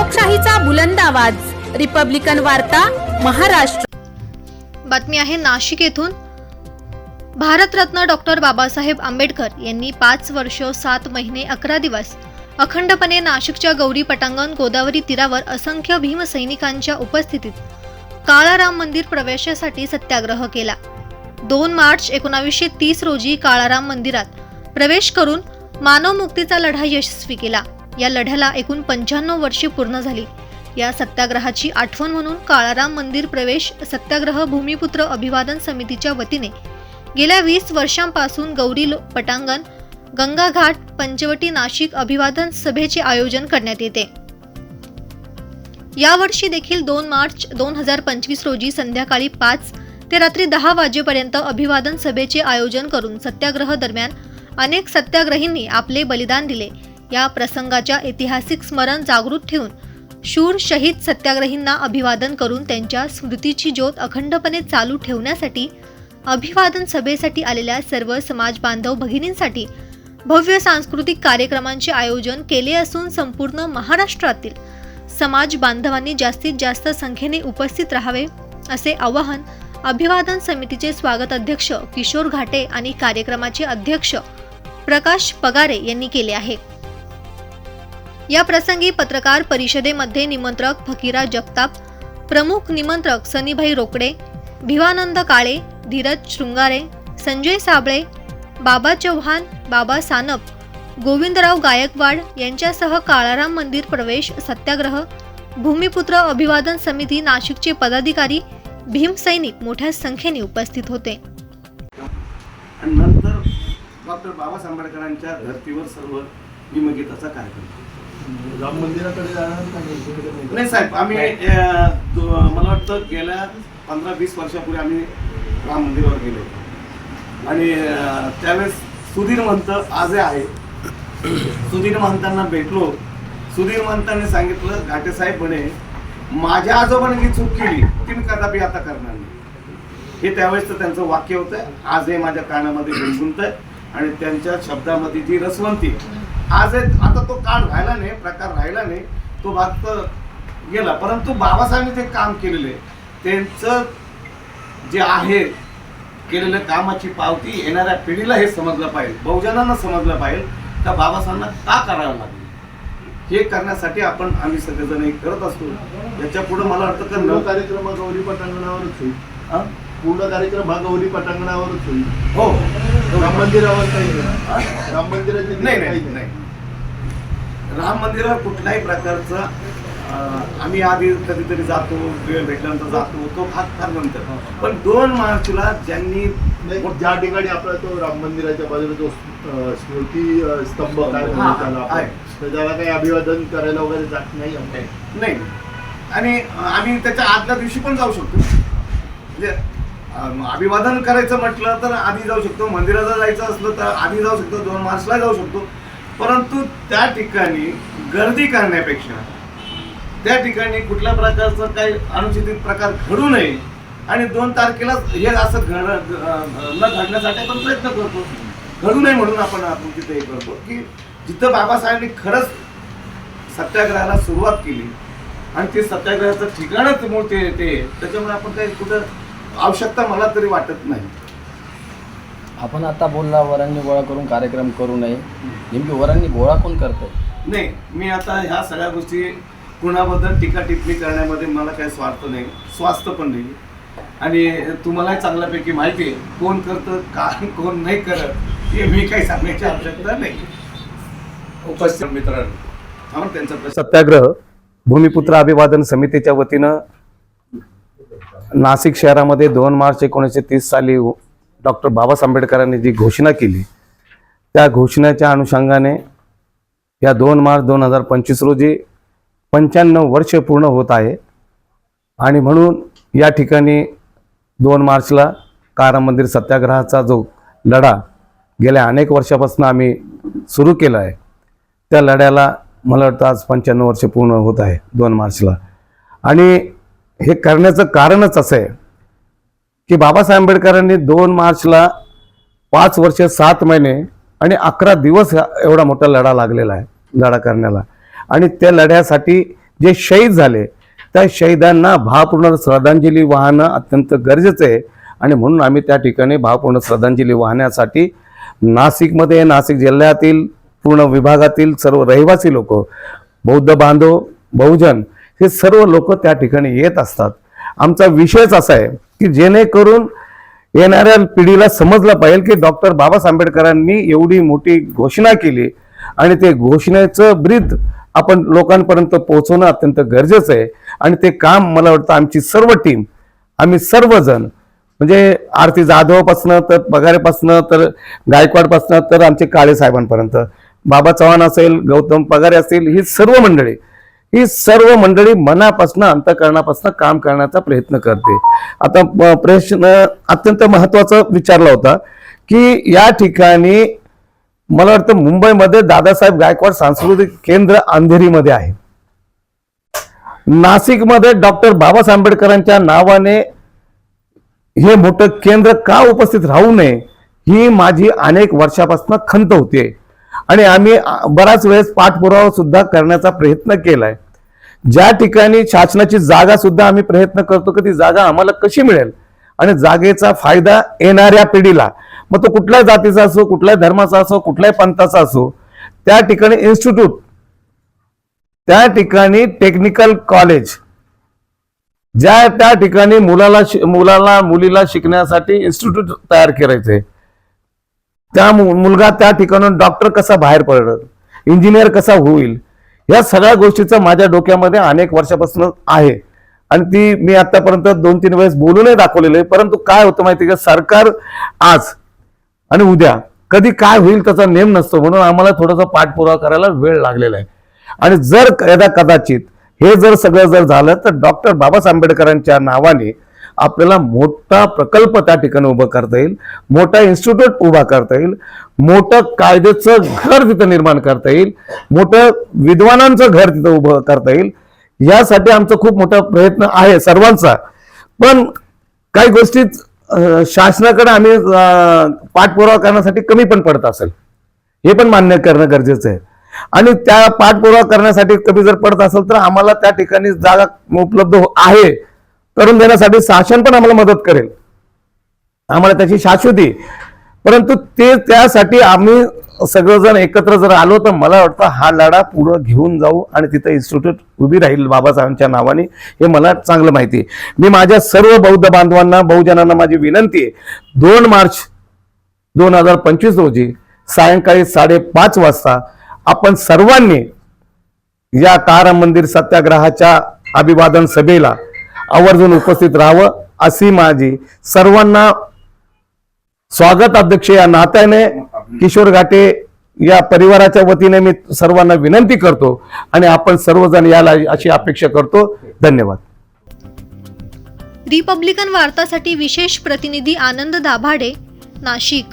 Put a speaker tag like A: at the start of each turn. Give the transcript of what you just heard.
A: लोकशाहीचा बुलंद आवाज, रिपब्लिकन वार्ता, महाराष्ट्र।
B: बातमी आहे नाशिक येथून। भारतरत्न डॉक्टर बाबासाहेब आंबेडकर यांनी 5 वर्ष 7 महिने 11 दिवस अखंडपणे नाशिकच्या गौरी पटांगण गोदावरी तीरावर असंख्य भीमसैनिकांच्या उपस्थितीत काळाराम मंदिर प्रवेशासाठी सत्याग्रह केला। 2 मार्च 1930 रोजी काळाराम मंदिरात प्रवेश करून मानव मुक्तीचा लढा यशस्वी केला। या लढ्याला एकूण 95 वर्षे पूर्ण झाली। या सत्याग्रहाची आठवण म्हणून काळाराम मंदिर प्रवेश सत्याग्रह भूमिपुत्र अभिवादन समितीच्या वतीने गेल्या 20 वर्षांपासून गौरी पटांगण, गंगा घाट, पंचवटी, नाशिक अभिवादन सभेचे आयोजन करण्यात येते। यावर्षी देखील 2 मार्च 2025 रोजी संध्याकाळी 5 ते रात्री 10 वाजेपर्यंत अभिवादन सभेचे आयोजन करून सत्याग्रह दरम्यान अनेक सत्याग्रहींनी आपले बलिदान दिले। या प्रसंगाच्या ऐतिहासिक स्मरण जागृत ठेवून शूर शहीद सत्याग्रहींना अभिवादन करून त्यांच्या स्मृतीची ज्योत अखंडपणे चालू ठेवण्यासाठी अभिवादन सभेसाठी आलेल्या सर्व समाज बांधव भगिनींसाठी भव्य सांस्कृतिक कार्यक्रमांचे आयोजन केले असून संपूर्ण महाराष्ट्रातील समाज बांधवांनी जास्तीत जास्त संख्येने उपस्थित राहावे असे आवाहन अभिवादन समितीचे स्वागत अध्यक्ष किशोर घाटे आणि कार्यक्रमाचे अध्यक्ष प्रकाश पगारे यांनी केले आहे। या प्रसंगी पत्रकार परिषदेमध्ये निमंत्रक फकीरा जगताप, प्रमुख निमंत्रक सनीभाई रोकडे, भिवानंद काळे, धीरज शृंगारे, संजय साबळे, बाबा चव्हाण, बाबा सानप, गोविंदराव गायकवाड यांच्यासह काळाराम मंदिर प्रवेश सत्याग्रह भूमिपुत्र अभिवादन समिती नाशिकचे पदाधिकारी, भीमसैनिक मोठ्या संख्येने उपस्थित होते।
C: आणि नंतर डॉक्टर बाबासाहेब आंबेडकरांच्या धर्तीवर सर्व भीमगीताचा कार्यक्रम।
D: राम मंदिराकडे जाणार
C: नाही साहेब, आम्ही मला वाटतं गेल्या 15-20 वर्षापूर्वी आम्ही राम मंदिरावर गेलो आणि त्यावेळेस सुधीर महंत आजही आहे। सुधीर महंतांना भेटलो। सुधीर महंतांनी सांगितलं, घाटे साहेब म्हणे माझ्या आजोबांनी जी चूक केली ती मी कदापि आता करणार नाही। हे त्यावेळेस तर त्यांचं वाक्य होतं, आजही माझ्या कानामध्ये गुणगुणतंय आणि त्यांच्या शब्दामध्ये जी रसवंती आज आता तो काळ राहिला नाही, प्रकार राहिला नाही, तो भाग तर गेला। परंतु बाबासाहेबांनी ते काम केलेले त्यांचं जे आहे केलेल्या कामाची पावती येणाऱ्या पिढीला हे समजलं पाहिजे, बहुजनांना समजलं पाहिजे का बाबासाहेबांना का करावं लागलं। हे करण्यासाठी आम्ही सगळेजण हे करत असतो। याच्या पुढे मला वाटतं का
D: पूर्ण कार्यक्रम गौरी पटांगणावरच होईल। पूर्ण कार्यक्रम हा गौरी पटांगणावरच होईल।
C: हो,
D: राम मंदिरावर काही नाही। राम मंदिराचे
C: नाही, राम मंदिरावर कुठल्याही प्रकारचा आम्ही आधी कधीतरी जातो, वेळ भेटल्यानंतर जातो, तो भाग फार नंतर। पण 2 मार्चला ज्यांनी
D: ज्या ठिकाणी आपला तो राम मंदिराच्या बाजूला जो स्मृती स्तंभ काय तर त्याला काही अभिवादन करायला वगैरे जात नाही।
C: आणि आम्ही त्याच्या आदल्या दिवशी पण जाऊ शकतो। म्हणजे अभिवादन करायचं म्हटलं तर आधी जाऊ शकतो, मंदिराला जायचं असलं तर आधी जाऊ शकतो, 2 मार्चला जाऊ शकतो। परंतु त्या ठिकाणी गर्दी करण्यापेक्षा त्या ठिकाणी कुठल्या प्रकारचं काही अनुचित प्रकार घडू नये आणि 2 तारखेला हे असं न घडण्यासाठी आपण प्रयत्न करतो, घडू नये म्हणून आपण तिथे हे करतो की जिथं बाबासाहेबांनी खरंच सत्याग्रहाला सुरुवात केली आणि ते सत्याग्रहाचं ठिकाणच मूळ ते त्याच्यामुळे आपण काही कुठं आवश्यकता मला तरी वाटत नाही।
E: आपण आता बोलला वरांनी गोळा करून कार्यक्रम करू नये, नेमकी वरांनी गोळा कोण करतंय?
C: नाही, मी आता ह्या सगळ्या गोष्टी कुणाबद्दल टीका टिप्पणी करण्यामध्ये मला काही स्वार्थ नाही, स्वार्थ पण नाही। आणि तुम्हालाही चांगल्यापैकी माहिती आहे कोण करतं काय कोण नाही करत हे मी काही सांगण्याची आवश्यकता नाही। उपस्थित मित्रांनो, त्यांचा
F: सत्याग्रह भूमिपुत्र अभिवादन समितीच्या वतीनं नाशिक शहरामध्ये 2 मार्च 1930 साली डॉक्टर बाबासाहेब आंबेडकरांनी जी घोषणा केली त्या घोषणेच्या अनुषंगाने या 2 मार्च 2025 रोजी 95 वर्ष पूर्ण होत आहे आणि म्हणून या ठिकाणी 2 मार्चला काळाराम मंदिर सत्याग्रहाचा जो लढा गेल्या अनेक वर्षापासून आम्ही सुरू केला आहे त्या लढ्याला मला वाटतं आज 95 वर्ष पूर्ण होत आहे 2 मार्चला। आणि हे करण्याचं कारणच असं आहे की बाबासाहेब आंबेडकरांनी 2 मार्चला 5 वर्ष 7 महिने आणि 11 दिवस एवढा मोठा लढा लागलेला आहे लढा करण्याला। आणि त्या लढ्यासाठी जे शहीद झाले त्या शहीदांना भावपूर्ण श्रद्धांजली वाहणं अत्यंत गरजेचं आहे. आणि म्हणून आम्ही त्या ठिकाणी भावपूर्ण श्रद्धांजली वाहण्यासाठी नाशिकमध्ये, नाशिक जिल्ह्यातील पूर्ण विभागातील सर्व रहिवासी लोक, बौद्ध बांधव, बहुजन हे सर्व लोक त्या ठिकाणी येत असतात. आमचा विषयच असा आहे की जेणेकरून येणाऱ्या पिढीला समजलं पाहिजे की डॉक्टर बाबासाहेब आंबेडकरांनी एवढी मोठी घोषणा केली आणि ते घोषणेचं ब्रीद आपण लोकांपर्यंत पोहोचवणं अत्यंत गरजेचं आहे. आणि ते काम मला वाटतं आमची सर्व टीम, आम्ही सर्वजण, म्हणजे आरती जाधवपासनं तर पगारेपासनं तर गायकवाडपासनं तर आमचे काळे साहेबांपर्यंत, बाबा चव्हाण असेल, गौतम पगारे असतील, ही सर्व मंडळी मनापासून अंतःकरणापासून काम करण्याचा प्रयत्न करते. आता प्रश्न अत्यंत महत्वाचा विचारला होता की या ठिकाणी मला वाटतं मुंबईमध्ये दादासाहेब गायकवाड सांस्कृतिक केंद्र अंधेरीमध्ये आहे. नाशिकमध्ये डॉक्टर बाबासाहेब आंबेडकरांच्या नावाने हे मोठं केंद्र का उपस्थित राहू नये ही माझी अनेक वर्षापासून खंत होती. आणि आम्ही बराच वेळेस पाठपुरावा सुद्धा करण्याचा प्रयत्न केलाय. ज्या ठिकाणी शासनाची जागा सुद्धा आम्ही प्रयत्न करतो की ती जागा आम्हाला कशी मिळेल आणि जागेचा फायदा येणाऱ्या पिढीला, मग तो कुठल्याही जातीचा असो, कुठल्याही धर्माचा असो, कुठल्याही पंथाचा असो, त्या ठिकाणी इन्स्टिट्यूट, त्या ठिकाणी टेक्निकल कॉलेज, त्या ठिकाणी मुलीला शिकण्यासाठी इन्स्टिट्यूट तयार करायचे, त्या मुलगा त्या ठिकाणून डॉक्टर कसा बाहेर पडेल, इंजिनियर कसा होईल, या सगळ्या गोष्टीचं माझ्या डोक्यामध्ये अनेक वर्षापासून आहे. आणि ती मी आतापर्यंत 2-3 वेळेस बोलूनही दाखवलेलं आहे. परंतु काय होतं माहिती का, सरकार आज आणि उद्या कधी काय होईल त्याचा नेम नसतो. म्हणून आम्हाला थोडासा पाठपुरावा करायला वेळ लागलेला आहे. आणि जर कदाचित हे जर सगळं झालं तर डॉक्टर बाबासाहेब आंबेडकरांच्या नावाने आपल्याला मोठा प्रकल्प त्या ठिकाणी उभा करता येईल, मोठा इन्स्टिट्यूट उभा करता येईल, मोठं कायद्याचं घर तिथं निर्माण करता येईल, मोठं विद्वानांचं घर तिथं उभं करता येईल. यासाठी आमचा खूप मोठा प्रयत्न आहे सर्वांचा. पण काही गोष्टीत शासनाकडे आम्ही पाठपुरावा करण्यासाठी कमी पण पडत असेल, हे पण मान्य करणं गरजेचं आहे. आणि त्या पाठपुरावा करण्यासाठी कमी जर पडत असेल तर आम्हाला त्या ठिकाणी जागा उपलब्ध आहे करून देण्यासाठी शासन पण आम्हाला मदत करेल, आम्हाला त्याची शाश्वती. परंतु त्यासाठी आम्ही सगळेजण एकत्र जर आलो तर मला वाटतं हा लढा पुढे घेऊन जाऊ आणि तिथे इन्स्टिट्यूट उभी राहील बाबासाहेबांच्या नावाने, हे मला चांगलं माहिती आहे. मी माझ्या सर्व बौद्ध बांधवांना, बहुजनांना माझी विनंती आहे, 2 मार्च 2025 रोजी सायंकाळी 5:30 वाजता आपण सर्वांनी या ताराम मंदिर सत्याग्रहाच्या अभिवादन सभेला आवर्जून उपस्थित राहावं अशी माझी सर्वांना स्वागत अध्यक्ष या नात्याने किशोर घाटे या परिवाराच्या वतीने मी सर्वांना विनंती करतो आणि आपण सर्वजण याला अशी अपेक्षा करतो. धन्यवाद.
B: रिपब्लिकन वार्तासाठी विशेष प्रतिनिधी आनंद दाभाडे, नाशिक.